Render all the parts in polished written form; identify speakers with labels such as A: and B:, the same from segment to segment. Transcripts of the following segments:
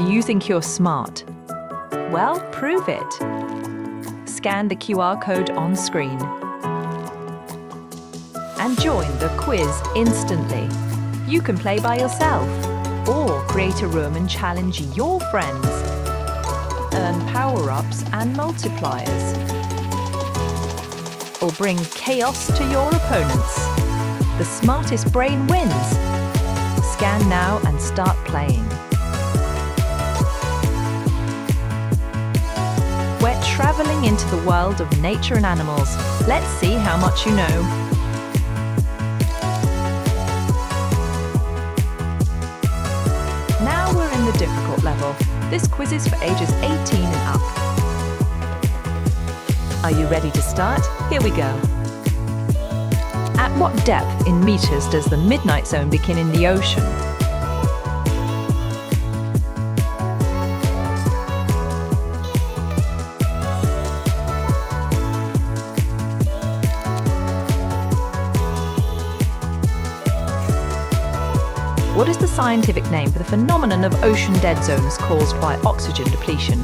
A: Do you think you're smart? Well, prove it. Scan the QR code on screen and join the quiz instantly. You can play by yourself or create a room and challenge your friends. Earn power-ups and multipliers. Or bring chaos to your opponents. The smartest brain wins. Scan now and start playing. We're traveling into the world of nature and animals. Let's see how much you know. Now we're in the difficult level. This quiz is for ages 18 and up. Are you ready to start? Here we go. At what depth in meters does the midnight zone begin in the ocean? What is the scientific name for the phenomenon of ocean dead zones caused by oxygen depletion?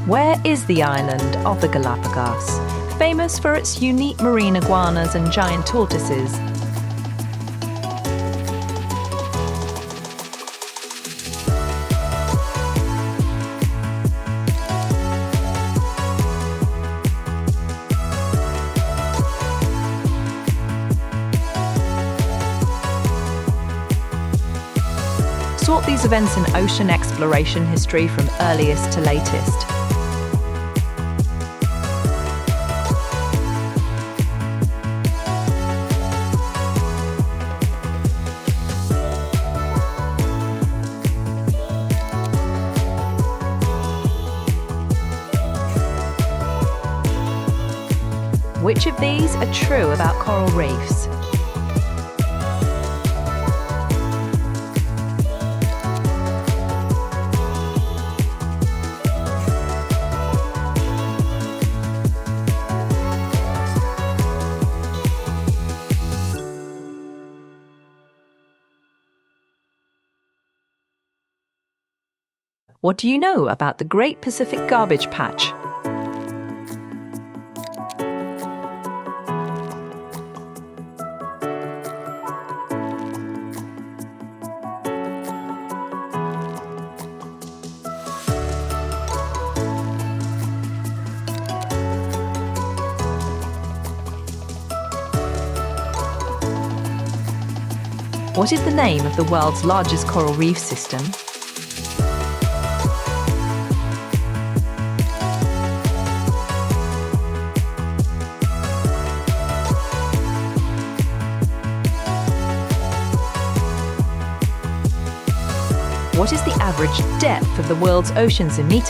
A: Where is the island of the Galapagos, famous for its unique marine iguanas and giant tortoises? Sort these events in ocean exploration history from earliest to latest. Which of these are true about coral reefs? What do you know about the Great Pacific Garbage Patch? What is the name of the world's largest coral reef system? What is the average depth of the world's oceans in meters?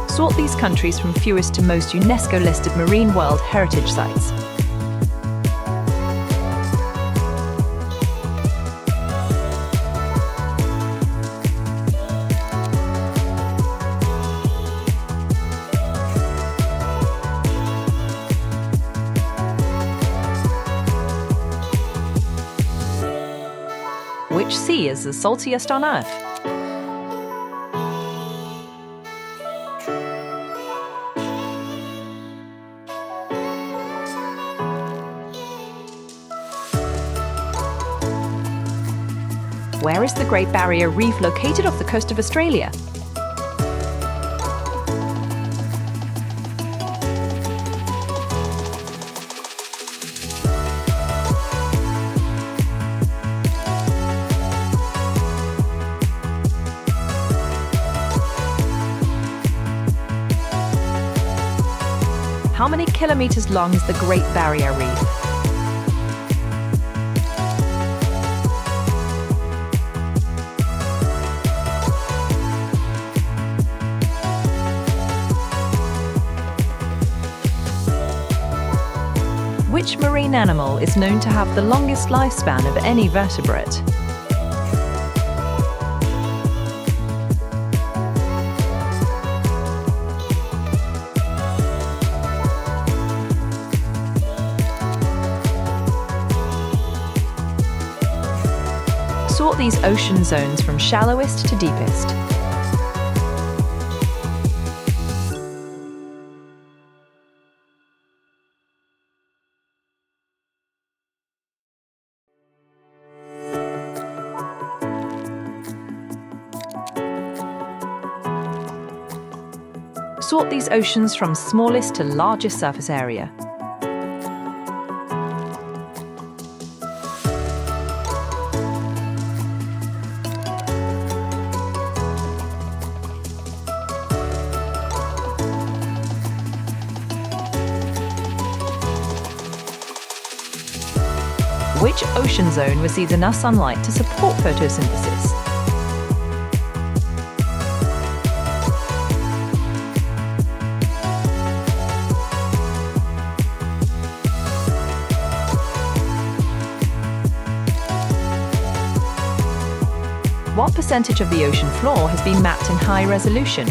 A: Sort these countries from fewest to most UNESCO-listed Marine World Heritage Sites. Which sea is the saltiest on Earth? Where is the Great Barrier Reef located off the coast of Australia? How many kilometers long is the Great Barrier Reef? Which marine animal is known to have the longest lifespan of any vertebrate? Sort these ocean zones from shallowest to deepest. Sort these oceans from smallest to largest surface area. Which ocean zone receives enough sunlight to support photosynthesis? What percentage of the ocean floor has been mapped in high resolution?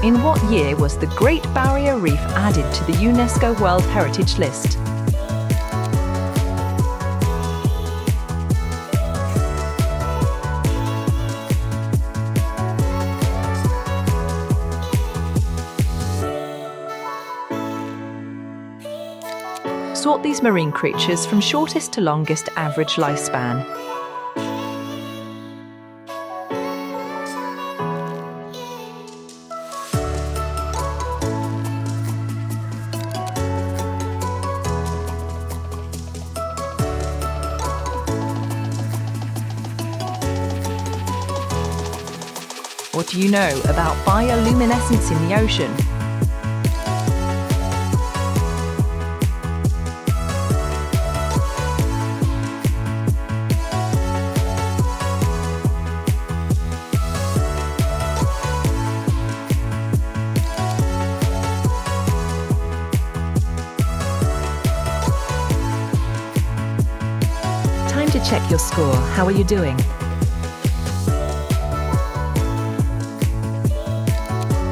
A: In what year was the Great Barrier Reef added to the UNESCO World Heritage List? Sort these marine creatures from shortest to longest average lifespan. What do you know about bioluminescence in the ocean? Time to check your score. How are you doing?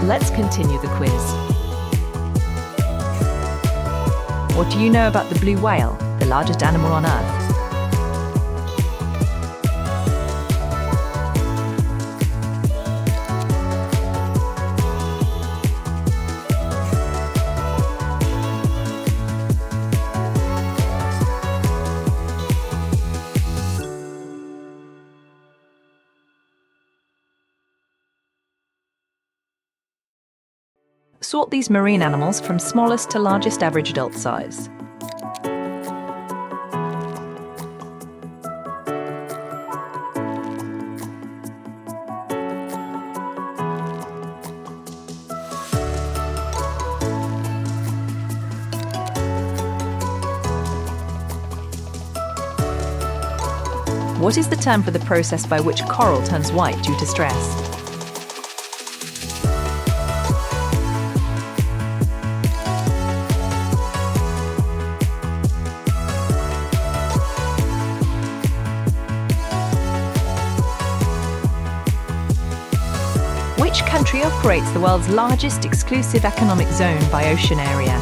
A: Let's continue the quiz. What do you know about the blue whale, the largest animal on Earth? Sort these marine animals from smallest to largest average adult size. What is the term for the process by which coral turns white due to stress? Which country operates the world's largest exclusive economic zone by ocean area?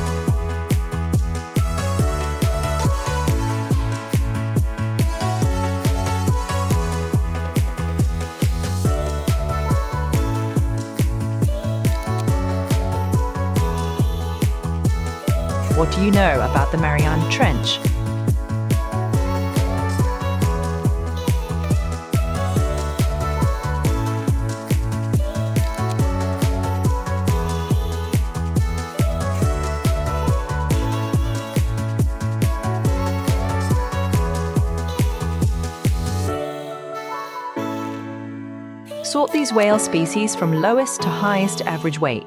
A: What do you know about the Mariana Trench? Sort these whale species from lowest to highest average weight.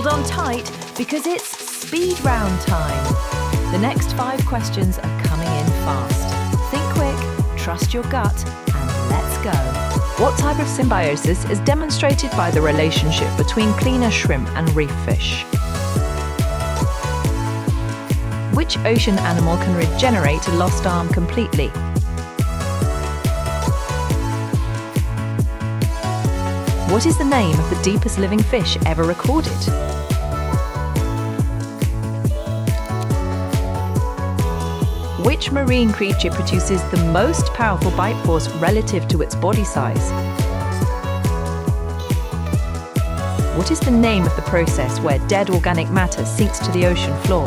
A: Hold on tight because it's speed round time. The next 5 questions are coming in fast. Think quick, trust your gut, and let's go. What type of symbiosis is demonstrated by the relationship between cleaner shrimp and reef fish? Which ocean animal can regenerate a lost arm completely? What is the name of the deepest living fish ever recorded? Which marine creature produces the most powerful bite force relative to its body size? What is the name of the process where dead organic matter sinks to the ocean floor?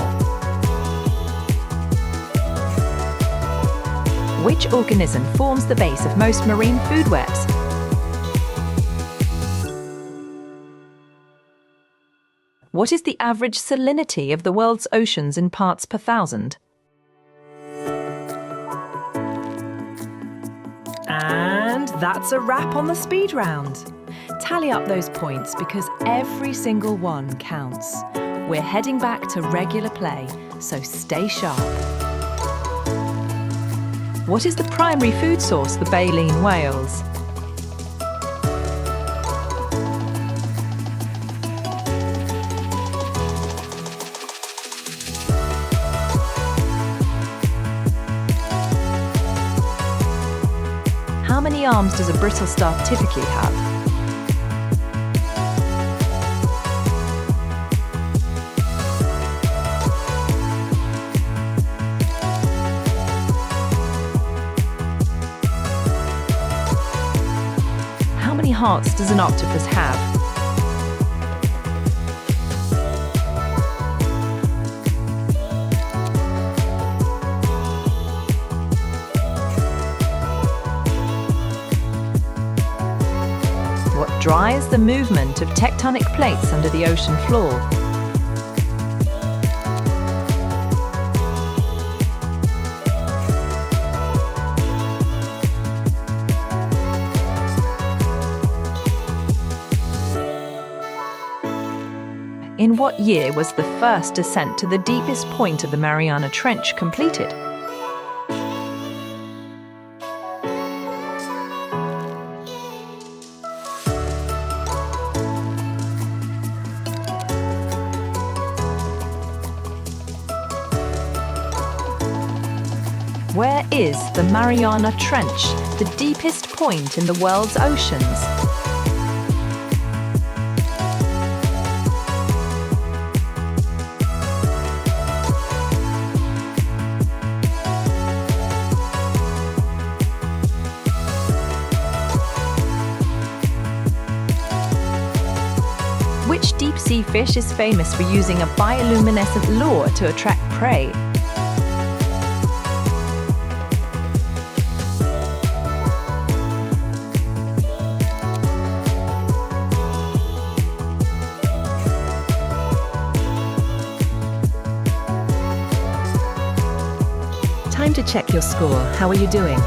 A: Which organism forms the base of most marine food webs? What is the average salinity of the world's oceans in parts per thousand? And that's a wrap on the speed round. Tally up those points because every single one counts. We're heading back to regular play, so stay sharp. What is the primary food source of the baleen whales? How many arms does a brittle star typically have? How many hearts does an octopus have? What drives the movement of tectonic plates under the ocean floor? In what year was the first descent to the deepest point of the Mariana Trench completed? Where is the Mariana Trench, the deepest point in the world's oceans? Which deep-sea fish is famous for using a bioluminescent lure to attract prey? Time to check your score. How are you doing?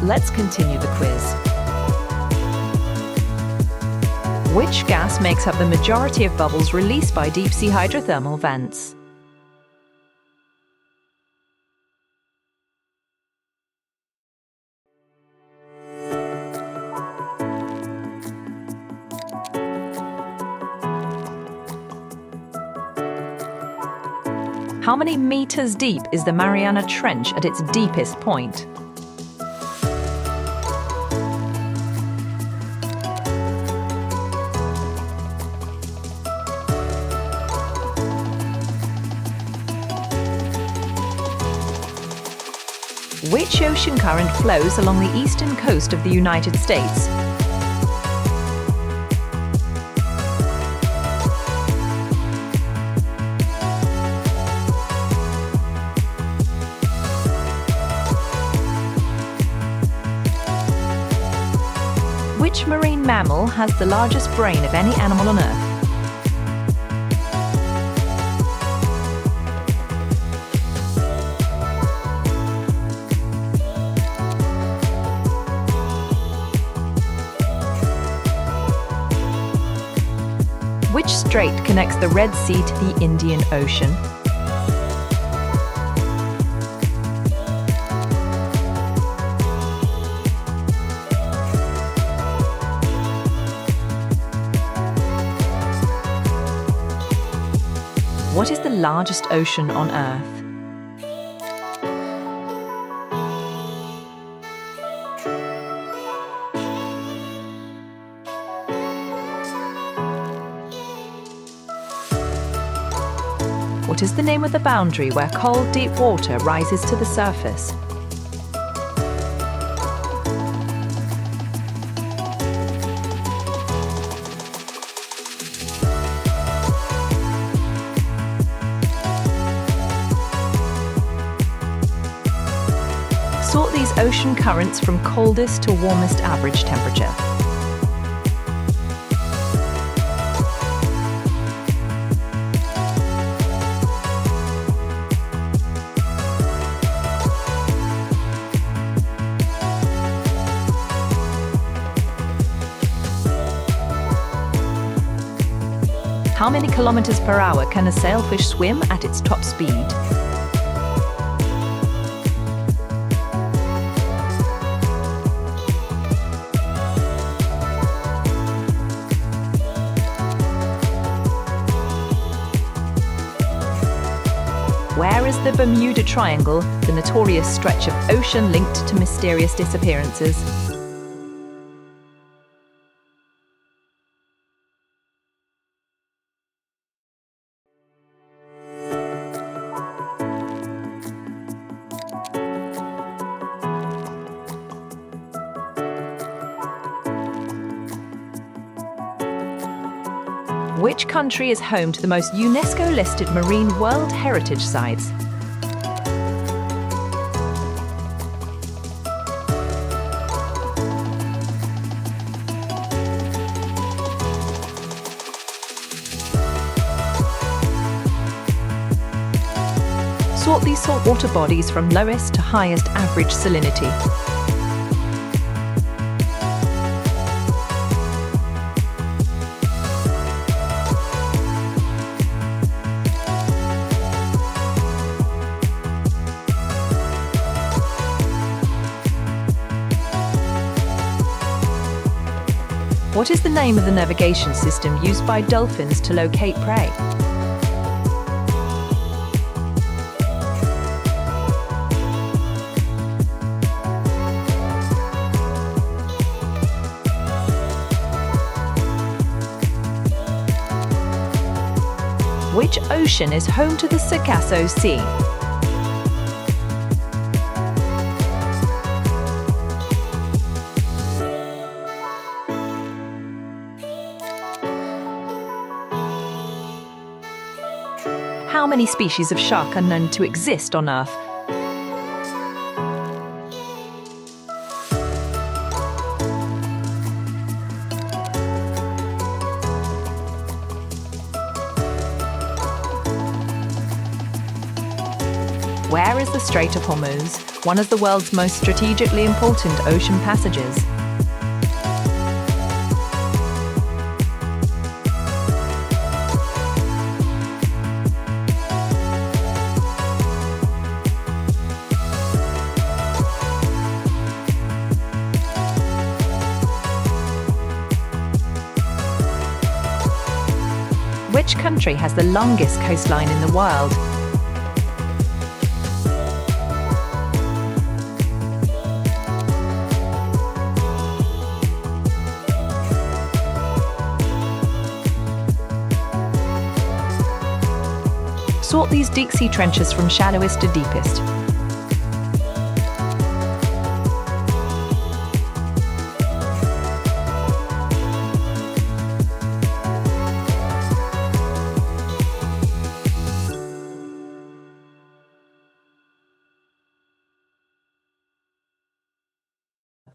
A: Let's continue the quiz. Which gas makes up the majority of bubbles released by deep-sea hydrothermal vents? How many meters deep is the Mariana Trench at its deepest point? Which ocean current flows along the eastern coast of the United States? Which marine mammal has the largest brain of any animal on Earth? Which strait connects the Red Sea to the Indian Ocean? What is the largest ocean on Earth? What is the name of the boundary where cold, deep water rises to the surface? Sort these ocean currents from coldest to warmest average temperature. How many kilometers per hour can a sailfish swim at its top speed? Where is the Bermuda Triangle, the notorious stretch of ocean linked to mysterious disappearances? Which country is home to the most UNESCO-listed marine World Heritage Sites? Sort these saltwater bodies from lowest to highest average salinity. What is the name of the navigation system used by dolphins to locate prey? Which ocean is home to the Sargasso Sea? How many species of shark are known to exist on Earth? Where is the Strait of Hormuz, one of the world's most strategically important ocean passages? Which country has the longest coastline in the world? Sort these deep sea trenches from shallowest to deepest.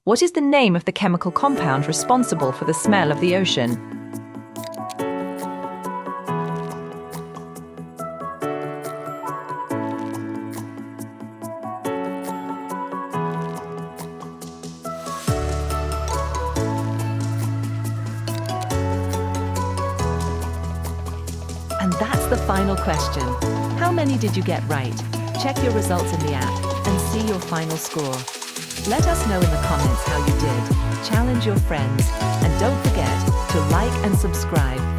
A: What is the name of the chemical compound responsible for the smell of the ocean?
B: that's the final question. How many did you get right? Check your results in the app and see your final score. Let us know in the comments how you did. Challenge your friends, and don't forget to like and subscribe